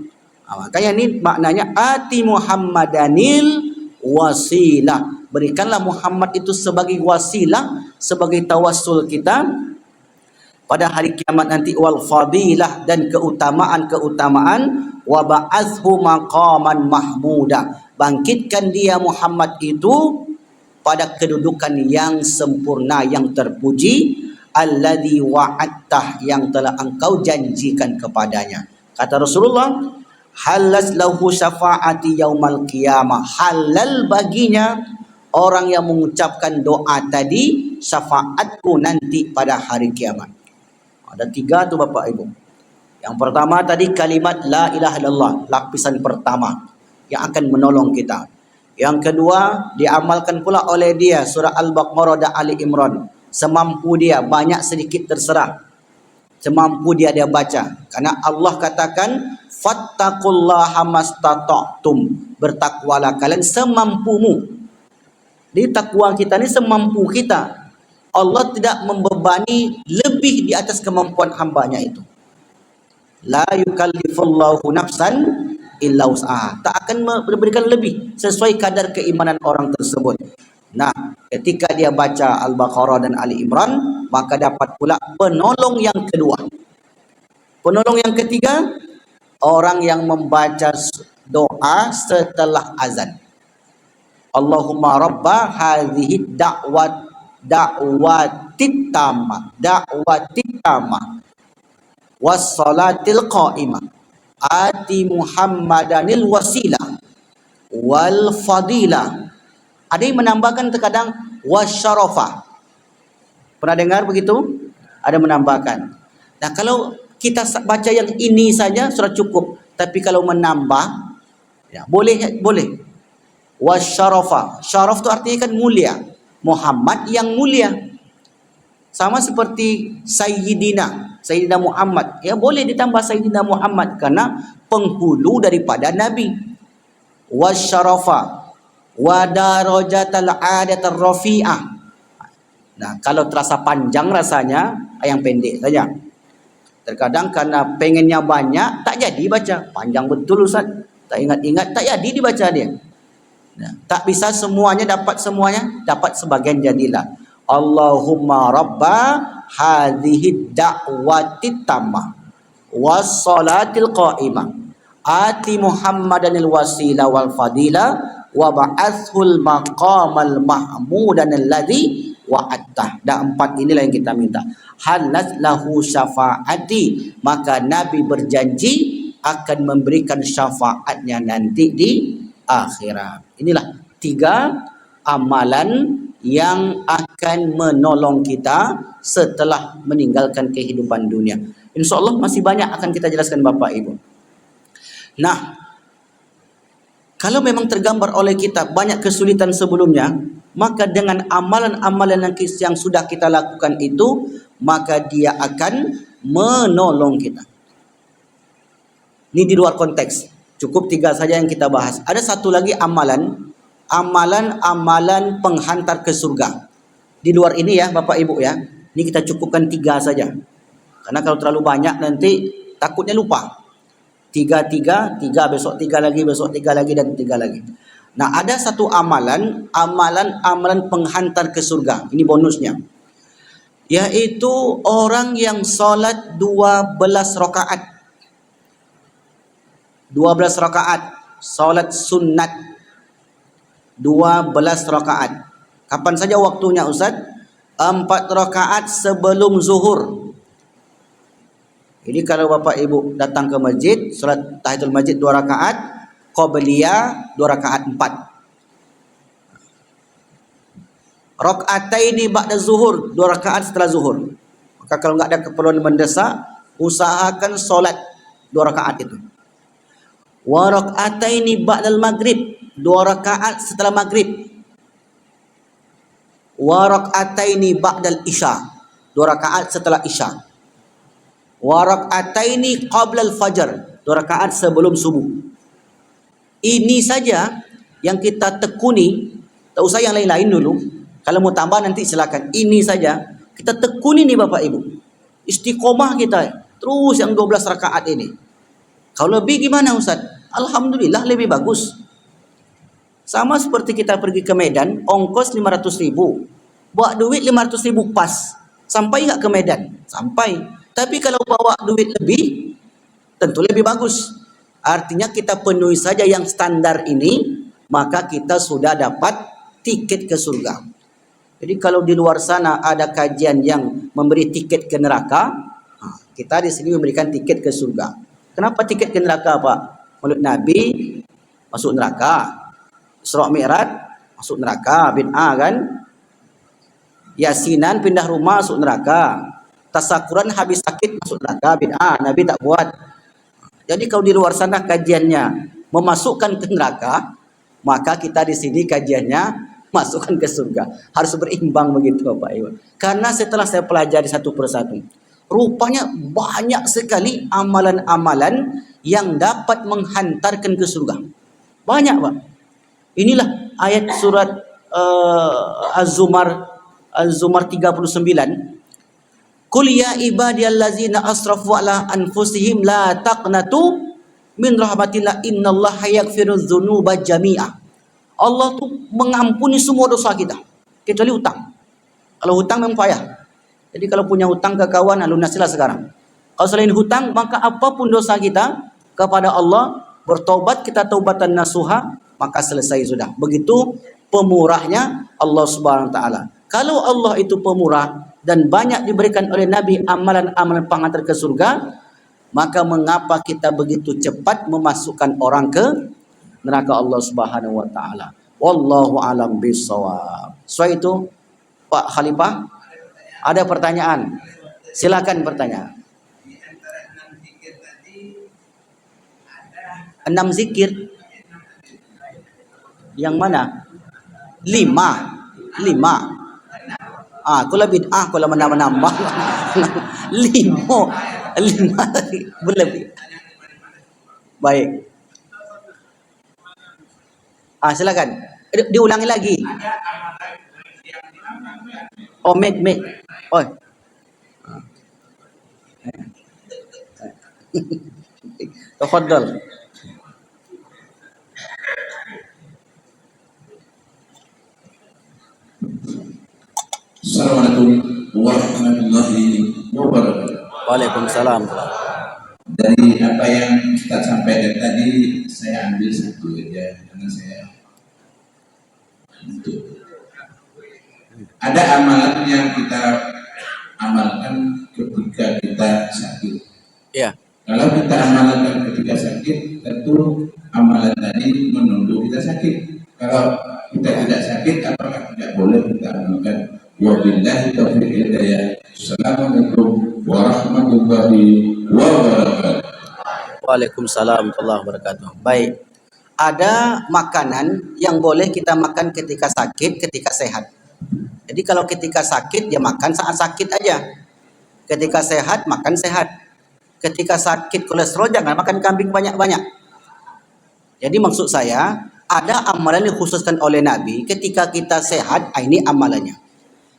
Makanya ini maknanya ati Muhammadanil wasilah. Berikanlah Muhammad itu sebagai wasilah, sebagai tawassul kita pada hari kiamat nanti, wal fadilah, dan keutamaan wa ba'athhu maqaman mahmuda. Bangkitkan dia Muhammad itu pada kedudukan yang sempurna, yang terpuji, alladzi wa'adtah, yang telah engkau janjikan kepadanya. Kata Rasulullah, halas lahu syafa'ati yaumal qiyamah. Halal baginya orang yang mengucapkan doa tadi, syafaatku nanti pada hari kiamat. Ada 3 tu Bapak Ibu. Yang pertama tadi kalimat la ilaha illallah, lapisan pertama yang akan menolong kita. Yang kedua, diamalkan pula oleh dia surah Al-Baqarah dan Ali Imran. Semampu dia, banyak sedikit terserah. Semampu dia baca. Karena Allah katakan, fattaqullaha mastata'tum. Bertakwalah kalian semampumu. Di takwa kita ni semampu kita. Allah tidak membebani lebih di atas kemampuan hambanya itu. La yukallifullahu nafsan illa wus'aha. Tak akan memberikan lebih sesuai kadar keimanan orang tersebut. Nah, ketika dia baca Al-Baqarah dan Ali Imran, maka dapat pula penolong yang kedua. Penolong yang ketiga, orang yang membaca doa setelah azan. Allahumma rabba hadhihi da'watit tamah wassalatil qa'imah ati Muhammadanil wasilah wal fadilah. Ada yang menambahkan terkadang wasyarafah. Pernah dengar begitu? Ada menambahkan. Nah, kalau kita baca yang ini saja sudah cukup, tapi kalau menambah, ya boleh. Wasyarafa, syaraf itu artinya kan mulia. Muhammad yang mulia. Sama seperti Sayyidina Muhammad. Ya boleh ditambah Sayyidina Muhammad karena penghulu daripada Nabi. Wasyarafa wa darajatal adatar rafi'ah. Nah, kalau terasa panjang rasanya, yang pendek saja. Terkadang karena pengennya banyak, tak jadi baca. Panjang betul Ustaz. Tak ingat-ingat, tak jadi dibaca dia. Nah, tak bisa semuanya, dapat sebagian jadilah. Allahumma rabba hadhihi da'watit tamah wassalatil qa'imah ati Muhammadanil wasilah wal fadilah wa ba'athul maqamal mahmudan alladhi wa'attah. Dan 4 inilah yang kita minta. Halat lahu syafa'ati, maka Nabi berjanji akan memberikan syafaatnya nanti di akhirat. Inilah 3 amalan yang akan menolong kita setelah meninggalkan kehidupan dunia. InsyaAllah masih banyak akan kita jelaskan Bapak Ibu. Nah, kalau memang tergambar oleh kita banyak kesulitan sebelumnya, maka dengan amalan-amalan yang sudah kita lakukan itu, maka dia akan menolong kita. Ini di luar konteks. Cukup 3 saja yang kita bahas. Ada satu lagi amalan penghantar ke surga. Di luar ini ya Bapak Ibu ya. Ini kita cukupkan 3 saja. Karena kalau terlalu banyak nanti takutnya lupa. 3, besok 3 lagi, dan 3 lagi. Nah, ada satu amalan penghantar ke surga. Ini bonusnya. Yaitu orang yang solat 12 rakaat. 12 rakaat salat sunnat, 12 rakaat. Kapan saja waktunya Ustaz? 4 rakaat sebelum zuhur. Jadi kalau Bapak Ibu datang ke masjid, solat tahiyatul masjid 2 rakaat, qabliyah 2 rakaat 4. Rakaataini ba'da zuhur, 2 rakaat setelah zuhur. Maka kalau enggak ada keperluan mendesak, usahakan solat 2 rakaat itu. Wa rakaataini ba'dal maghrib, 2 rakaat setelah maghrib. Wa rakaataini ba'dal isya, 2 rakaat setelah isya. Wa rak'ataini qabla al-fajr, 2 rakaat sebelum subuh. Ini saja yang kita tekuni, tak usah yang lain-lain dulu. Kalau mau tambah nanti silakan. Ini saja kita tekuni nih Bapak Ibu. Istiqomah kita terus yang 12 rakaat ini. Kalau lebih gimana Ustaz? Alhamdulillah lebih bagus. Sama seperti kita pergi ke Medan, ongkos 500.000. Bawa duit 500.000 pas. Sampai enggak ke Medan? Sampai. Tapi kalau bawa duit lebih, tentu lebih bagus. Artinya kita penuhi saja yang standar ini, maka kita sudah dapat tiket ke surga. Jadi kalau di luar sana ada kajian yang memberi tiket ke neraka, kita di sini memberikan tiket ke surga. Kenapa tiket ke neraka, Pak? Menurut Nabi, masuk neraka. Isra Mi'raj, masuk neraka. Bid'ah kan? Yasinan pindah rumah, masuk neraka. Tasakuran habis sakit masuk neraka, bid'ah, Nabi tak buat. Jadi kalau di luar sana kajiannya memasukkan ke neraka, maka kita di sini kajiannya masukkan ke surga. Harus berimbang begitu Bapak Ibu. Karena setelah saya pelajari satu persatu, rupanya banyak sekali amalan-amalan yang dapat menghantarkan ke surga. Banyak Pak. Inilah ayat surat Az-Zumar 39. Qul ya ibadiyallazina asrafu ala anfusihim la taqnatu min rahmatillah innallaha yaghfirudz dzunuba jami'a. Allah tu mengampuni semua dosa kita kecuali hutang. Kalau hutang memang payah. Jadi kalau punya hutang ke kawan, lunasilah sekarang. Kalau selain hutang, maka apapun dosa kita kepada Allah, bertobat kita taubatan nasuha, maka selesai sudah. Begitu pemurahnya Allah Subhanahu wa taala. Kalau Allah itu pemurah dan banyak diberikan oleh Nabi amalan-amalan penghantar ke surga, maka mengapa kita begitu cepat memasukkan orang ke neraka Allah Subhanahu wa taala? Wallahu alam bissawab. So itu Pak Khalifah, ada pertanyaan? Silakan bertanya. 6 zikir. Yang mana? 5. Kalau bid'ah, kalau menambah 5 berlebih. Baik. Silakan. Diulangi lagi. Oh, make. Oh. Tafadhal. Assalamualaikum warahmatullahi wabarakatuh. Waalaikumsalam. Dari apa yang Ustaz sampaikan tadi, saya ambil satu aja karena saya untuk ada amalan yang kita amalkan ketika kita sakit. Iya. Kalau kita amalkan ketika sakit, tentu amalan tadi menunggu kita sakit. Kalau kita tidak sakit, apakah tidak boleh kita amalkan? Wabillahi taufiq hidayah. Assalamualaikum warahmatullahi wabarakatuh. Waalaikumsalam warahmatullahi wabarakatuh. Baik. Ada makanan yang boleh kita makan ketika sakit, ketika sehat. Jadi kalau ketika sakit, ya makan saat sakit aja. Ketika sehat, makan sehat. Ketika sakit kolesterol, jangan makan kambing banyak-banyak. Jadi maksud saya, ada amalan yang dikhususkan oleh Nabi ketika kita sehat, ini amalannya.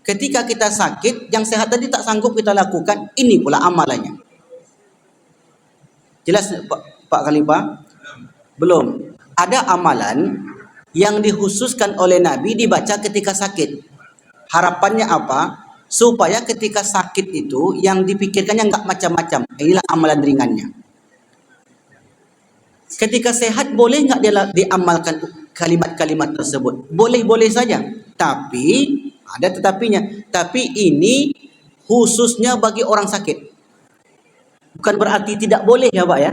Ketika kita sakit, yang sehat tadi tak sanggup kita lakukan, ini pula amalannya. Jelas Pak Khalifah? Belum. Ada amalan yang dikhususkan oleh Nabi dibaca ketika sakit. Harapannya apa? Supaya ketika sakit itu yang dipikirkannya enggak macam-macam. Inilah amalan ringannya. Ketika sehat boleh enggak diamalkan kalimat-kalimat tersebut? Boleh-boleh saja. Tapi ada tetapinya. Tapi ini khususnya bagi orang sakit. Bukan berarti tidak boleh ya Pak ya.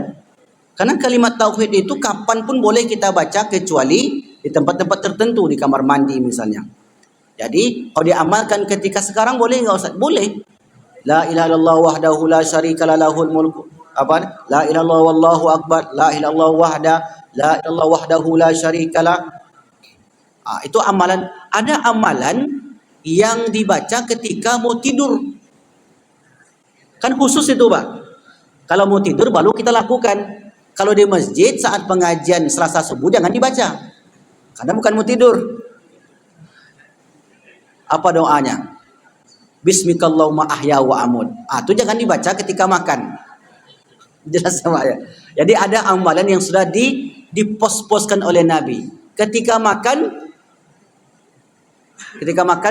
Karena kalimat tauhid itu kapan pun boleh kita baca kecuali di tempat-tempat tertentu, di kamar mandi misalnya. Jadi kalau diamalkan ketika sekarang boleh nggak Ustaz? Boleh. La ilaha illallah wahdahu la syarika la lahul mulku apa? La ilaha illallah wallahu akbar. La ilaha illallah wahda la ilaha illallah wahdahu la syarika la. Itu amalan. Ada amalan yang dibaca ketika mau tidur. Kan khusus itu Pak. Kalau mau tidur baru kita lakukan. Kalau di masjid saat pengajian Selasa subuh jangan dibaca. Karena bukan mau tidur. Apa doanya? Bismikallahumma ahya wa amut. Itu jangan dibaca ketika makan. Jelas sama ya. Jadi ada amalan yang sudah dipos-poskan oleh Nabi. Ketika makan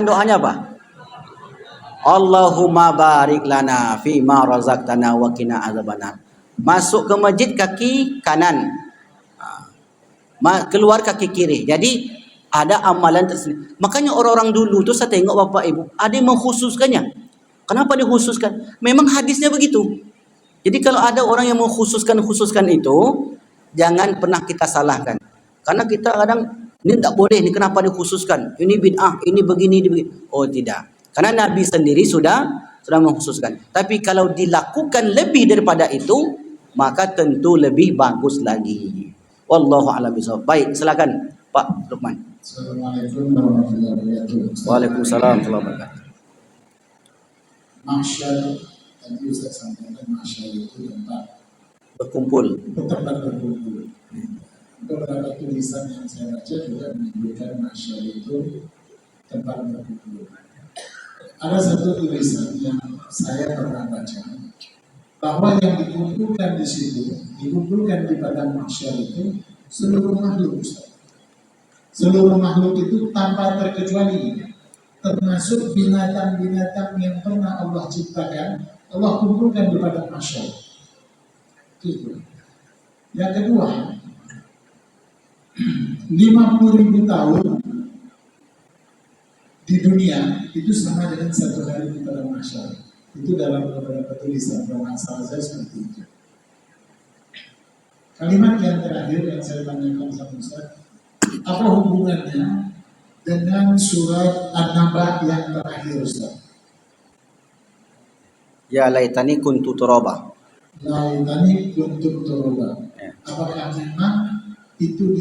doanya apa? Allahumma barik lana fi ma razaqtana wa qina adzabannar. Masuk ke masjid kaki kanan, keluar kaki kiri. Jadi ada amalan tersendiri. Makanya orang-orang dulu tu saya tengok bapak ibu ada yang mengkhususkannya. Kenapa dikhususkan? Memang hadisnya begitu. Jadi kalau ada orang yang mengkhususkan itu, jangan pernah kita salahkan. Karena kita kadang ini tak boleh, ini kenapa dikhususkan? Ini bid'ah, ini begini. Oh tidak. Karena Nabi sendiri sudah mengkhususkan. Tapi kalau dilakukan lebih daripada itu, maka tentu lebih bagus lagi. Wallahu a'lam bishawab. Baik, silakan Pak Lukman. Assalamualaikum warahmatullahi wabarakatuh. Waalaikumsalam warahmatullahi wabarakatuh. Mahsyar, tadi Ustaz sampaikan mahsyar itu tempat Berkumpul. berkumpul. Beberapa tulisan yang saya baca juga menyebutkan mahsyar itu tempat berkumpul. Ada satu tulisan yang saya pernah baca bahwa yang dikumpulkan di situ, dikumpulkan di padang mahsyar itu seluruh makhluk, Ustaz. Seluruh makhluk itu tanpa terkecuali, termasuk binatang-binatang yang pernah Allah ciptakan, Allah kumpulkan di padang mahsyar. Itu. Yang kedua, 50.000 tahun di dunia itu sama dengan satu hari di padang mahsyar. Itu dalam beberapa tulisan, bahasa saya seperti itu. Kalimat yang terakhir yang saya tanyakan sama Ustaz, apa hubungannya dengan surat An-Naba yang terakhir Ustaz? Ya laitani kuntu turaba. Laitani kuntu turaba. Apakah memang itu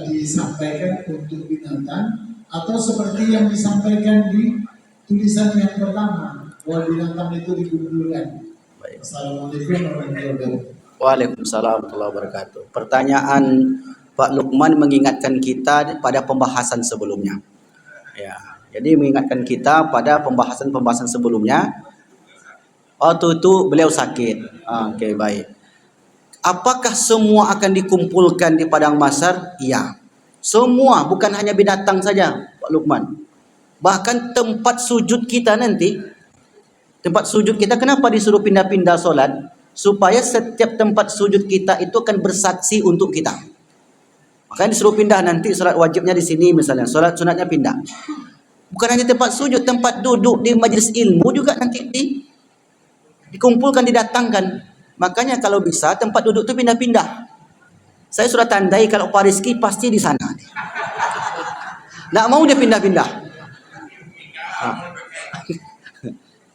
disampaikan untuk binatang atau seperti yang disampaikan di tulisan yang pertama bahwa binatang itu dikumpulkan? Assalamualaikum warahmatullahi wabarakatuh. Waalaikumsalam warahmatullahi wabarakatuh. Pertanyaan Pak Lukman mengingatkan kita pada pembahasan sebelumnya. Ya, jadi mengingatkan kita pada pembahasan sebelumnya. Waktu itu beliau sakit. Oke, baik. Apakah semua akan dikumpulkan di padang mahsyar? Iya. Semua, bukan hanya binatang saja, Pak Lukman. Bahkan tempat sujud kita nanti, tempat sujud kita kenapa disuruh pindah-pindah solat? Supaya setiap tempat sujud kita itu akan bersaksi untuk kita. Makanya disuruh pindah nanti, solat wajibnya di sini misalnya, solat sunatnya pindah. Bukan hanya tempat sujud, tempat duduk di majlis ilmu juga nanti dikumpulkan, didatangkan. Makanya kalau bisa tempat duduk itu pindah-pindah. Saya sudah tandai kalau Pak Rizky pasti di sana. Nggak mau dia pindah-pindah.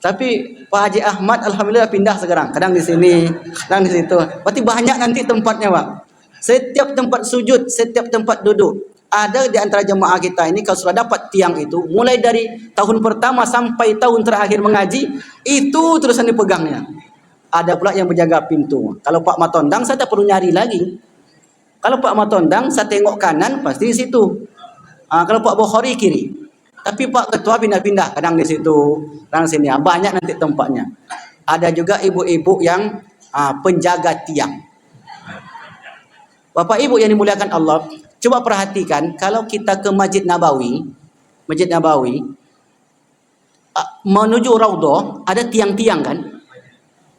Tapi Pak Haji Ahmad alhamdulillah pindah sekarang. Kadang di sini, kadang di situ. Berarti banyak nanti tempatnya, Pak. Setiap tempat sujud, setiap tempat duduk. Ada di antara jemaah kita ini kalau sudah dapat tiang itu, mulai dari tahun pertama sampai tahun terakhir mengaji, itu terusan dipegangnya. Ada pula yang menjaga pintu. Kalau Pak Matondang saya tak perlu nyari lagi. Kalau Pak Matondang saya tengok kanan pasti di situ. Kalau Pak Bukhari kiri. Tapi Pak Ketua pindah-pindah, kadang di situ, kadang sini. Banyak nanti tempatnya. Ada juga ibu-ibu yang penjaga tiang. Bapak Ibu yang dimuliakan Allah, coba perhatikan kalau kita ke Masjid Nabawi, menuju Raudhah ada tiang-tiang kan?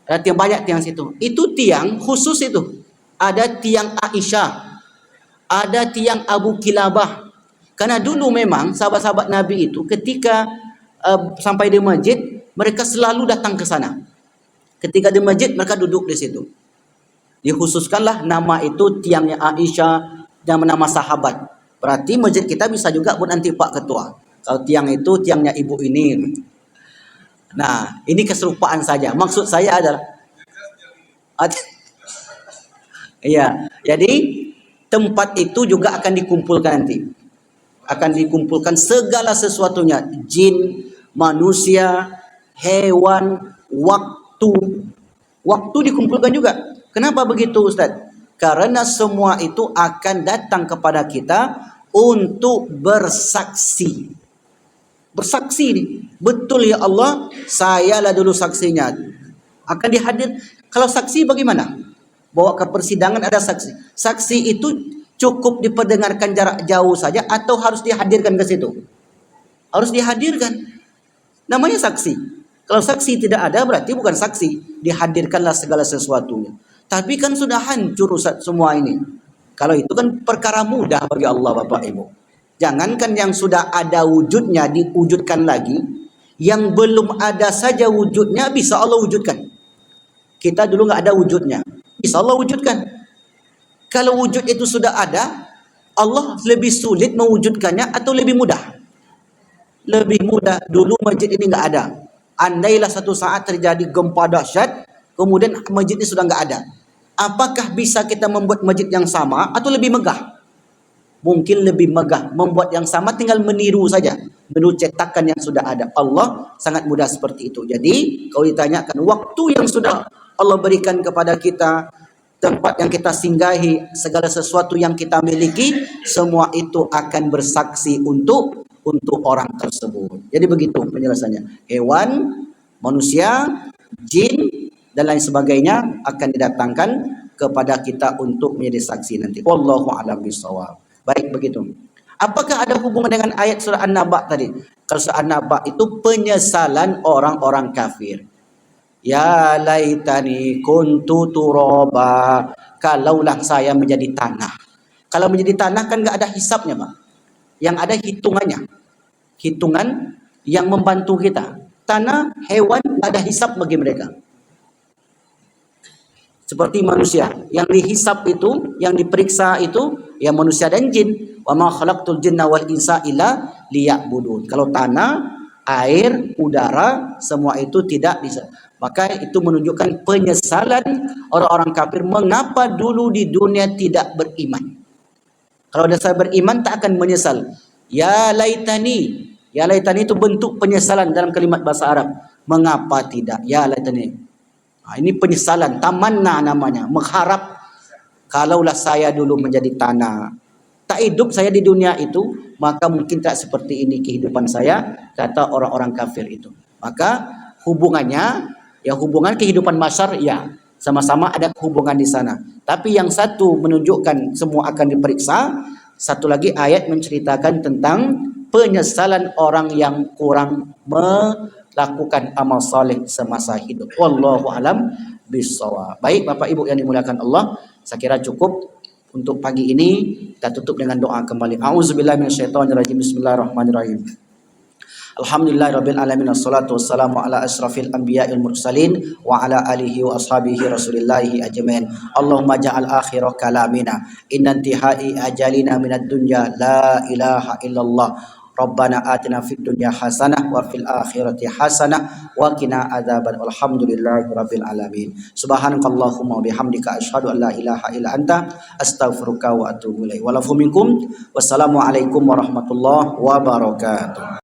Ada tiang, banyak tiang situ. Itu tiang khusus itu. Ada tiang Aisyah, ada tiang Abu Kilabah. Karena dulu memang sahabat-sahabat Nabi itu ketika sampai di masjid, mereka selalu datang ke sana. Ketika di masjid mereka duduk di situ. Dikhususkanlah nama itu tiangnya Aisyah, nama-nama sahabat. Berarti masjid kita bisa juga buat nanti Pak Ketua. Kalau tiang itu tiangnya ibu ini. Nah, ini keserupaan saja. Maksud saya adalah iya, jadi tempat itu juga akan dikumpulkan nanti. Akan dikumpulkan segala sesuatunya, jin, manusia, hewan, waktu. Waktu dikumpulkan juga. Kenapa begitu, Ustaz? Karena semua itu akan datang kepada kita untuk bersaksi. Bersaksi nih. Betul ya Allah, sayalah dulu saksinya. Akan dihadir. Kalau saksi bagaimana? Bawa ke persidangan ada saksi. Saksi itu cukup diperdengarkan jarak jauh saja atau harus dihadirkan ke situ? Harus dihadirkan. Namanya saksi. Kalau saksi tidak ada berarti bukan saksi. Dihadirkanlah segala sesuatunya. Tapi kan sudah hancur semua ini. Kalau itu kan perkara mudah bagi Allah Bapak Ibu. Jangankan yang sudah ada wujudnya diwujudkan lagi. Yang belum ada saja wujudnya bisa Allah wujudkan. Kita dulu nggak ada wujudnya. Bisa Allah wujudkan. Kalau wujud itu sudah ada, Allah lebih sulit mewujudkannya atau lebih mudah? Lebih mudah. Dulu masjid ini nggak ada. Andailah satu saat terjadi gempa dahsyat, kemudian masjid ini sudah nggak ada. Apakah bisa kita membuat masjid yang sama atau lebih megah? Mungkin lebih megah. Membuat yang sama tinggal meniru saja. Meniru cetakan yang sudah ada. Allah sangat mudah seperti itu. Jadi, kalau ditanyakan waktu yang sudah Allah berikan kepada kita, tempat yang kita singgahi, segala sesuatu yang kita miliki, semua itu akan bersaksi untuk orang tersebut. Jadi begitu penjelasannya. Hewan, manusia, jin, dan lain sebagainya akan didatangkan kepada kita untuk menjadi saksi nanti. Wallahu a'lam bishawab. Baik begitu. Apakah ada hubungan dengan ayat surah An-Naba tadi? Kalau surah An-Naba itu penyesalan orang-orang kafir. Ya laitani kuntu turaba. Kalaulah saya menjadi tanah. Kalau menjadi tanah kan nggak ada hisapnya, Pak. Yang ada hitungannya. Hitungan yang membantu kita. Tanah, hewan, nggak ada hisap bagi mereka. Seperti manusia. Yang dihisap itu, yang diperiksa itu, ya manusia dan jin. Wa ma khalaqtul jinna wal insa illa liya'budun. Kalau tanah, air, udara, semua itu tidak bisa. Maka itu menunjukkan penyesalan orang-orang kafir. Mengapa dulu di dunia tidak beriman? Kalau dasar beriman tak akan menyesal. Ya laitani. Ya laitani itu bentuk penyesalan dalam kalimat bahasa Arab. Mengapa tidak? Ya laitani. Nah, ini penyesalan. Tamanna namanya. Mengharap. Kalaulah saya dulu menjadi tanah. Tak hidup saya di dunia itu. Maka mungkin tak seperti ini kehidupan saya. Kata orang-orang kafir itu. Maka hubungannya. Ya hubungan kehidupan masyar. Ya. Sama-sama ada hubungan di sana. Tapi yang satu menunjukkan semua akan diperiksa. Satu lagi ayat menceritakan tentang penyesalan orang yang kurang melakukan amal saleh semasa hidup. Wallahu alam bissawab. Baik Bapak Ibu yang dimuliakan Allah, saya kira cukup untuk pagi ini. Kita tutup dengan doa kembali. A'udzubillahi minasyaitonirrajim. Bismillahirrahmanirrahim. Alhamdulillahirabbil alamin wassalatu wassalamu ala asyrafil anbiya'il mursalin wa ala alihi wa ashabihi rasulillahi ajmain. Allahumma ja'al akhirah kalamina inna intihai ajalina minad dunya la ilaha illallah. Rabbana atina fid dunya hasanah wa fil akhirati hasanah wa qina adzaban. Alhamdulillahirabbil alamin. Subhanakallahumma wa bihamdika asyhadu an la ilaha illa anta astaghfiruka wa atubu ilaik. Wa lafu minkum. Wassalamu alaikum warahmatullahi wabarakatuh.